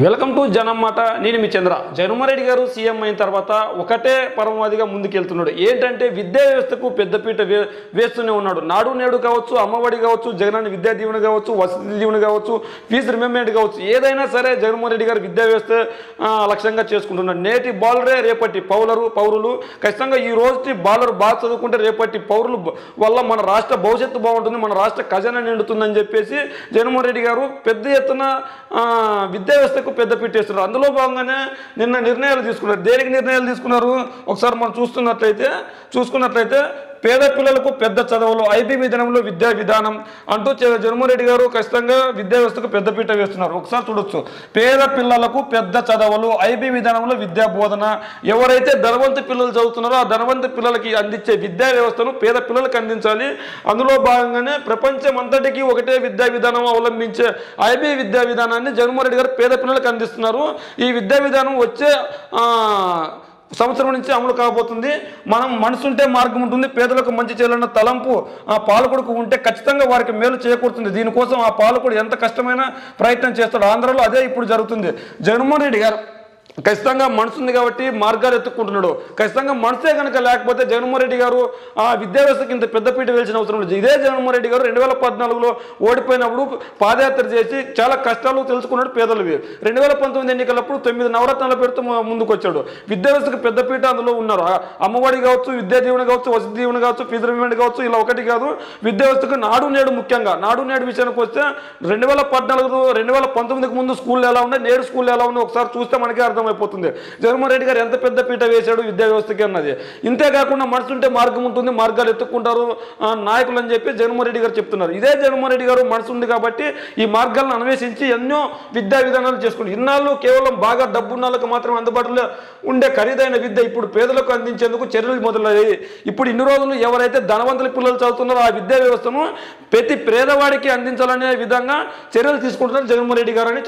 Welcome to జనం మాట. నేను మీ చంద్ర. జగన్మోహన్ రెడ్డి గారు సీఎం అయిన తర్వాత ఒకటే పరమావధిగా ముందుకెళ్తున్నాడు. ఏంటంటే విద్యా వ్యవస్థకు పెద్దపీట వేస్తూనే ఉన్నాడు. నాడు నేడు కావచ్చు, అమ్మఒడి కావచ్చు, జగనన్న విద్యా దీవెన కావచ్చు, వసతి దీవెన కావచ్చు, ఫీజు రిమెంబర్మెంట్ కావచ్చు, ఏదైనా సరే జగన్మోహన్ రెడ్డి గారు విద్యా వ్యవస్థ లక్ష్యంగా చేసుకుంటున్నాడు. నేటి బాలరే రేపటి పౌరులు. ఖచ్చితంగా ఈ రోజు బాలరు బాగా చదువుకుంటే రేపటి పౌరులు వల్ల మన రాష్ట్ర భవిష్యత్తు బాగుంటుంది, మన రాష్ట్ర ఖజానా నిండుతుందని చెప్పేసి జగన్మోహన్ రెడ్డి గారు పెద్ద ఎత్తున విద్యా వ్యవస్థకు పెద్ద పెట్టేస్తున్నారు. అందులో భాగంగానే నిన్న నిర్ణయాలు తీసుకున్నారు. దేనికి నిర్ణయాలు తీసుకున్నారు ఒకసారి మనం చూసుకున్నట్లయితే పేద పిల్లలకు పెద్ద చదువులు, ఐబీ విధానంలో విద్యా విధానం అంటూ జగన్మోహన్ రెడ్డి గారు ఖచ్చితంగా విద్యా వ్యవస్థకు పెద్దపీట వేస్తున్నారు. ఒకసారి చూడొచ్చు. పేద పిల్లలకు పెద్ద చదువులు, ఐబీ విధానంలో విద్యా బోధన. ఎవరైతే ధనవంత పిల్లలు చదువుతున్నారో ఆ ధనవంత పిల్లలకి అందించే విద్యా వ్యవస్థను పేద పిల్లలకు అందించాలి. అందులో భాగంగానే ప్రపంచం అంతటికీ ఒకటే విద్యా విధానం అవలంబించే ఐబీ విద్యా విధానాన్ని జగన్మోహన్ రెడ్డి గారు పేద పిల్లలకు అందిస్తున్నారు. ఈ విద్యా విధానం వచ్చే సంవత్సరం నుంచి అమలు కాబోతుంది. మనం మనసుంటే మార్గం ఉంటుంది. పేదలకు మంచి చేయాలన్న తలంపు ఆ పాలకుడికి ఉంటే ఖచ్చితంగా వారికి మేలు చేకూరుతుంది. దీనికోసం ఆ పాలకుడు ఎంత కష్టమైన ప్రయత్నం చేస్తాడు. ఆంధ్రలో అదే ఇప్పుడు జరుగుతుంది. జగన్మోహన్ రెడ్డి గారు ఖచ్చితంగా మనసు ఉంది కాబట్టి మార్గాలు ఎత్తుక్కుంటున్నాడు. ఖచ్చితంగా మనసే కనుక లేకపోతే జగన్మోహన్ రెడ్డి గారు ఆ విద్యా వ్యవస్థకి ఇంత పెద్దపీట వేయాల్సిన అవసరం లేదు. ఇదే జగన్మోహన్ రెడ్డి గారు 2014లో ఓడిపోయినప్పుడు పాదయాత్ర చేసి చాలా కష్టాలు తెలుసుకున్నాడు పేదలవి. 2019 ఎన్నికలప్పుడు 9 నవరత్నాల పేరుతో ముందుకు వచ్చాడు. విద్యా వ్యవస్థకు పెద్దపీట అందులో ఉన్నారు. అమ్మఒడి కావచ్చు, విద్యా దీవెన కావచ్చు, వసతి దీవెన కావచ్చు, ఫీజు రిమెంబర్మెంట్ కావచ్చు, ఇలా ఒకటి కాదు. విద్యా వ్యవస్థకు నాడు నేడు ముఖ్యంగా. నాడు నేడు విషయానికి వస్తే 2014 2019కి ముందు స్కూళ్ళు ఎలా ఉన్నాయి, నేడు స్కూళ్ళు ఎలా ఉన్నాయి ఒకసారి చూస్తే మనకే అర్థమైపోతుంది. జగన్మోహన్ రెడ్డి గారు ఎంత పెద్ద పీట వేశాడు విద్యా వ్యవస్థకి అన్నది. ఇంతేకాకుండా మనసుంటే మార్గం ఉంటుంది, మార్గాలు ఎత్తుక్కుంటారు నాయకులు అని చెప్పి జగన్మోహన్ రెడ్డి గారు చెప్తున్నారు. ఇదే జగన్మోహన్ రెడ్డి గారు మనసు ఉంది కాబట్టి ఈ మార్గాలను అన్వేషించి ఎన్నో విద్యా విధానాలు చేసుకుంటారు. ఇన్నాళ్ళు కేవలం బాగా డబ్బున్న వాళ్ళకి మాత్రం అందుబాటులో ఉండే ఖరీదైన విద్య ఇప్పుడు పేదలకు అందించేందుకు చర్యలు మొదలయ్యాయి. ఇప్పుడు ఇన్ని రోజులు ఎవరైతే ధనవంతుల పిల్లలు చదువుతున్నారో ఆ విద్యా వ్యవస్థను ప్రతి పేదవాడికి అందించాలనే విధంగా చర్యలు తీసుకుంటున్నారు జగన్మోహన్ రెడ్డి గారు అని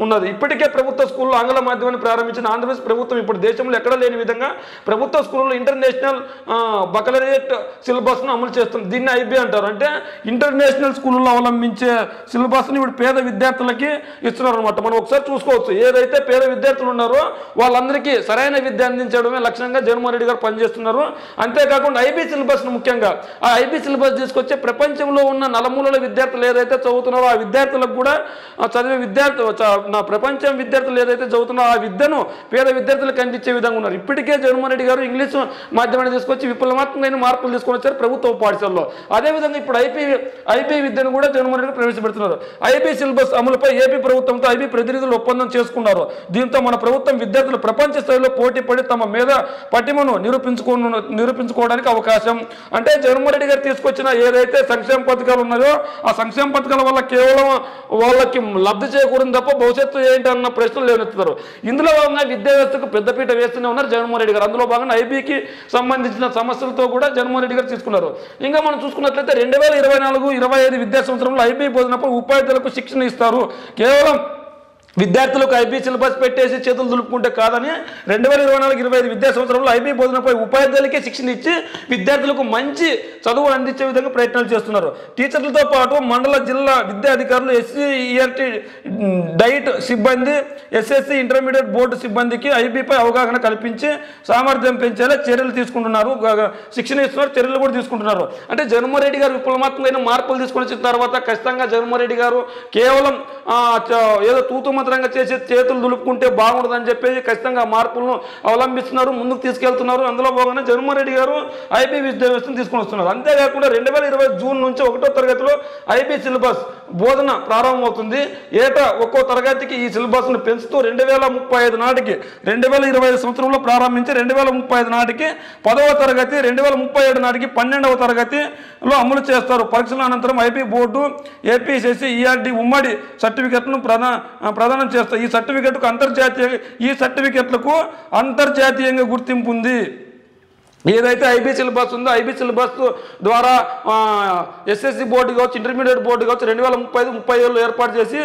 ఉన్నది. ఇప్పటికే ప్రభుత్వ స్కూల్లో ఆంగ్ల మాధ్యమాన్ని ప్రారంభించిన ఆంధ్రప్రదేశ్ ప్రభుత్వం ఇప్పుడు దేశంలో ఎక్కడ లేని విధంగా ప్రభుత్వ స్కూల్లో ఇంటర్నేషనల్ బకలరేట్ సిలబస్ను అమలు చేస్తుంది. దీన్ని ఐబీ అంటారు. అంటే ఇంటర్నేషనల్ స్కూల్లో అవలంబించే సిలబస్ని ఇప్పుడు పేద విద్యార్థులకి ఇస్తున్నారు అనమాట. మనం ఒకసారి చూసుకోవచ్చు. ఏదైతే పేద విద్యార్థులు ఉన్నారో వాళ్ళందరికీ సరైన విద్య అందించడమే లక్ష్యంగా జగన్మోహన్ రెడ్డి గారు పనిచేస్తున్నారు. అంతేకాకుండా ఐబీ సిలబస్ను ముఖ్యంగా ఆ ఐబీ సిలబస్ తీసుకొచ్చే ప్రపంచంలో ఉన్న నలుమూలల విద్యార్థులు ఏదైతే చదువుతున్నారో ఆ విద్యార్థులకు కూడా చదివే ప్రపంచం విద్యార్థులు ఏదైతే చదువుతున్నారో ఆ విద్యను పేద విద్యార్థులకు అందించే విధంగా ఉన్నారు. ఇప్పటికే జగన్మోహన్ రెడ్డి గారు ఇంగ్లీష్ మాధ్యమాన్ని తీసుకొచ్చి విప్లవాత్మకమైన మార్పులు తీసుకొని వచ్చారు ప్రభుత్వ పాఠశాలలో. అదేవిధంగా ఇప్పుడు ఐబీ విద్యను కూడా జగన్మోహన్ రెడ్డి ప్రవేశపెడుతున్నారు. ఐబీ సిలబస్ అమలుపై ఏపీ ప్రభుత్వంతో ఐబీ ప్రతినిధులు ఒప్పందం చేసుకున్నారు. దీంతో మన ప్రభుత్వం విద్యార్థులు ప్రపంచ స్థాయిలో పోటీ పడి తమ మీద పటిమను నిరూపించుకోవడానికి అవకాశం. అంటే జగన్మోహన్ రెడ్డి గారు తీసుకొచ్చిన ఏదైతే సంక్షేమ పథకాలు ఉన్నాయో ఆ సంక్షేమ పథకాల వల్ల కేవలం వాళ్ళకి లబ్ధి చేకూరింది తప్ప భవిష్యత్తు ఏంటి అన్న ప్రశ్నలు లేవనెత్తుతారు. ఇందులో భాగంగా విద్యా వ్యవస్థకు పెద్దపీట వేస్తూనే ఉన్నారు జగన్మోహన్ రెడ్డి గారు. అందులో భాగంగా ఐబీకి సంబంధించిన సమస్యలతో కూడా జగన్మోహన్ రెడ్డి గారు తీసుకున్నారు. ఇంకా మనం చూసుకున్నట్లయితే 2024-25 విద్యా సంవత్సరంలో ఐబీ బోధనపై ఉపాధ్యాయులకు శిక్షణ ఇస్తారు. కేవలం విద్యార్థులకు ఐబీ సిలబస్ పెట్టేసి చేతులు దులుపుకుంటే కాదని 2024-25 విద్యా సంవత్సరంలో ఐబీ బోధనపై ఉపాధ్యాయులకే శిక్షణ ఇచ్చి విద్యార్థులకు మంచి చదువు అందించే విధంగా ప్రయత్నాలు చేస్తున్నారు. టీచర్లతో పాటు మండల జిల్లా విద్యా అధికారులు SCERT డైట్ సిబ్బంది, SSC ఇంటర్మీడియట్ బోర్డు సిబ్బందికి ఐబీపై అవగాహన కల్పించి సామర్థ్యం పెంచేలా చర్యలు తీసుకుంటున్నారు. శిక్షణ ఇస్తున్నారు, చర్యలు కూడా తీసుకుంటున్నారు. అంటే జగన్మోహన్ రెడ్డి గారు విప్లవాత్మకమైన మార్పులు తీసుకొని వచ్చిన తర్వాత ఖచ్చితంగా జగన్మోహన్ రెడ్డి గారు కేవలం ఏదో తూతు మంత్రంగా చేసి చేతులు దులుపుకుంటే బాగుంటుందని చెప్పేసి ఖచ్చితంగా మార్పులను అవలంబిస్తున్నారు, ముందుకు తీసుకెళ్తున్నారు. అందులో భాగంగా జగన్మోహన్ రెడ్డి గారు ఐబీ విద్యా వ్యవస్థను తీసుకొని వస్తున్నారు. అంతేకాకుండా 2020 జూన్ నుంచి 1వ తరగతిలో ఐబీ సిలబస్ బోధన ప్రారంభమవుతుంది. ఏటా ఒక్కో తరగతికి ఈ సిలబస్ను పెంచుతూ 2035 నాటికి 2025 సంవత్సరంలో ప్రారంభించి 2035 నాటికి 10వ తరగతి, 2037 నాటికి 12వ తరగతిలో అమలు చేస్తారు. పరీక్షల అనంతరం ఐబీ బోర్డు ఏపీఎస్సీ ఈఆర్డీ ఉమ్మడి సర్టిఫికెట్ను ప్రదానం చేస్తారు. ఈ సర్టిఫికెట్లకు అంతర్జాతీయంగా గుర్తింపు ఉంది. ఏదైతే ఐబీ సిలబస్ ఉందో ఐబీ సిలబస్ ద్వారా ఎస్ఎస్సి బోర్డు కావచ్చు, ఇంటర్మీడియట్ బోర్డు కావచ్చు 2035-37 ఏర్పాటు చేసి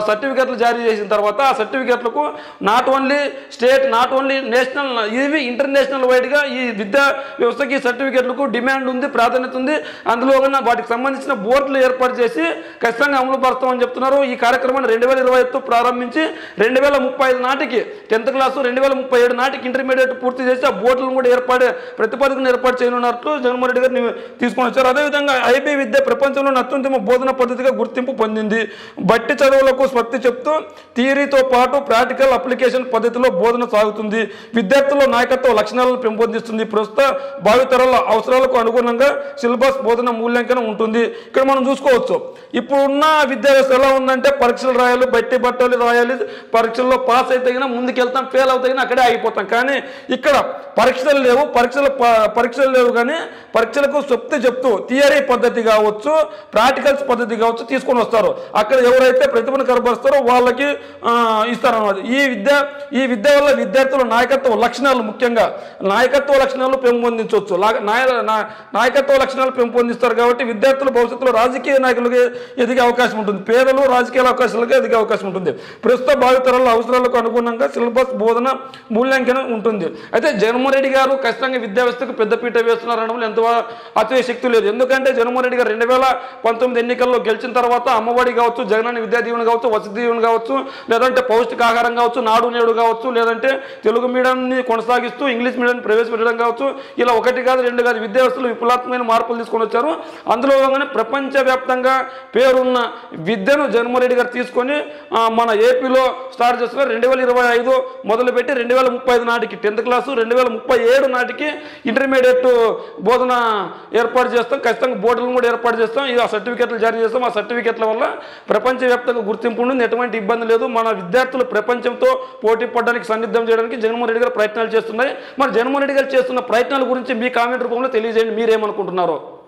సర్టిఫికెట్లు జారీ చేసిన తర్వాత ఆ సర్టిఫికెట్లకు not only state, not only national, ఇవి ఇంటర్నేషనల్ వైడ్గా ఈ విద్యా వ్యవస్థకి సర్టిఫికెట్లకు డిమాండ్ ఉంది, ప్రాధాన్యత ఉంది. అందులో వాటికి సంబంధించిన బోర్డులు ఏర్పాటు చేసి ఖచ్చితంగా అమలు పరుస్తామని చెప్తున్నారు. ఈ కార్యక్రమాన్ని 2025తో ప్రారంభించి 2035 నాటికి 10th క్లాసు, 2037 నాటికి ఇంటర్మీడియట్ పూర్తి చేసి ఆ బోర్డులను కూడా ప్రతిపాదకను ఏర్పాటు చేయనున్నట్లు జగన్మోహన్ రెడ్డి గారు తీసుకొని వచ్చారు. అదేవిధంగా ఐబీ విద్య ప్రపంచంలోని అత్యుత్తమ బోధన పద్ధతిగా గుర్తింపు పొందింది. బట్టి చదువులకు స్వస్తి చెప్తూ థియరీతో పాటు ప్రాక్టికల్ అప్లికేషన్ పద్ధతిలో బోధన సాగుతుంది. విద్యార్థుల్లో నాయకత్వ లక్షణాలను పెంపొందిస్తుంది. ప్రస్తుత భావితరాల అవసరాలకు అనుగుణంగా సిలబస్ బోధన మూల్యాంకనం ఉంటుంది. ఇక్కడ మనం చూసుకోవచ్చు, ఇప్పుడున్న విద్యా వ్యవస్థ ఎలా ఉందంటే పరీక్షలు రాయాలి, బట్టి బట్టలు రాయాలి, పరీక్షల్లో పాస్ అయితే ముందుకెళ్తాం, ఫెయిల్ అవుతాయి అక్కడే ఆగిపోతాం. కానీ ఇక్కడ పరీక్షలు లేవు కానీ పరీక్షలకు స్వప్తి చెప్తూ థియరీ పద్ధతి కావచ్చు, ప్రాక్టికల్స్ పద్ధతి కావచ్చు తీసుకొని వస్తారు. అక్కడ ఎవరైతే ప్రతిభను కనబరుస్తారో వాళ్ళకి ఇస్తారన్నమాట. ఈ విద్య వల్ల విద్యార్థుల నాయకత్వ లక్షణాలు, ముఖ్యంగా నాయకత్వ లక్షణాలు పెంపొందించవచ్చు. నాయకత్వ లక్షణాలు పెంపొందిస్తారు కాబట్టి విద్యార్థుల భవిష్యత్తులో రాజకీయ నాయకులుగా ఎదిగే అవకాశం ఉంటుంది. పేదలు రాజకీయ అవకాశాలుగా ఎదిగే అవకాశం ఉంటుంది. ప్రస్తుత భావితరాల అవసరాలకు అనుగుణంగా సిలబస్ బోధన మూల్యాంకనం ఉంటుంది. అయితే జగన్మోహన్ రెడ్డి గారు ఖచ్చితంగా విద్యా వ్యవస్థకు పెద్దపీట వేస్తున్నారనడంలో ఎంత అతిశక్తి లేదు. ఎందుకంటే జగన్మోహన్ రెడ్డి గారు 2019 ఎన్నికల్లో గెలిచిన తర్వాత అమ్మఒడి కావచ్చు, జగనన్న విద్యా దీవెన కావచ్చు, వసతి దీవెన కావచ్చు, లేదంటే పౌష్టికాహారం కావచ్చు, నాడు నేడు కావచ్చు, లేదంటే తెలుగు మీడియాన్ని కొనసాగిస్తూ ఇంగ్లీష్ మీడియాన్ని ప్రవేశపెట్టడం కావచ్చు, ఇలా 1 కాదు 2 కాదు విద్యా వ్యవస్థలో విప్లవాత్మకమైన మార్పులు తీసుకొని వచ్చారు. అందులో భాగంగానే ప్రపంచవ్యాప్తంగా పేరున్న విద్యను జగన్మోహన్ రెడ్డి గారు తీసుకొని మన ఏపీలో స్టార్ట్ చేస్తున్నారు. 2025 మొదలుపెట్టి 2035 నాటికి 10th క్లాసు, 2037 నాటికి ఇంటర్మీడియట్ బోధన ఏర్పాటు చేస్తాం. ఖచ్చితంగా బోర్డులను కూడా ఏర్పాటు చేస్తాం. ఆ సర్టిఫికెట్లు జారీ చేస్తాం. ఆ సర్టిఫికెట్ల వల్ల ప్రపంచవ్యాప్తంగా గుర్తింపు ఉంటుంది, ఎటువంటి ఇబ్బంది లేదు. మన విద్యార్థులు ప్రపంచంతో పోటీ పడడానికి సన్నిద్ధం చేయడానికి జగన్మోహన్ రెడ్డి గారు ప్రయత్నాలు చేస్తున్నాయి. మరి జగన్మోహన్ రెడ్డి గారు చేస్తున్న ప్రయత్నాల గురించి మీ కామెంట్ రూపంలో తెలియజేయండి, మీరేమనుకుంటున్నారో.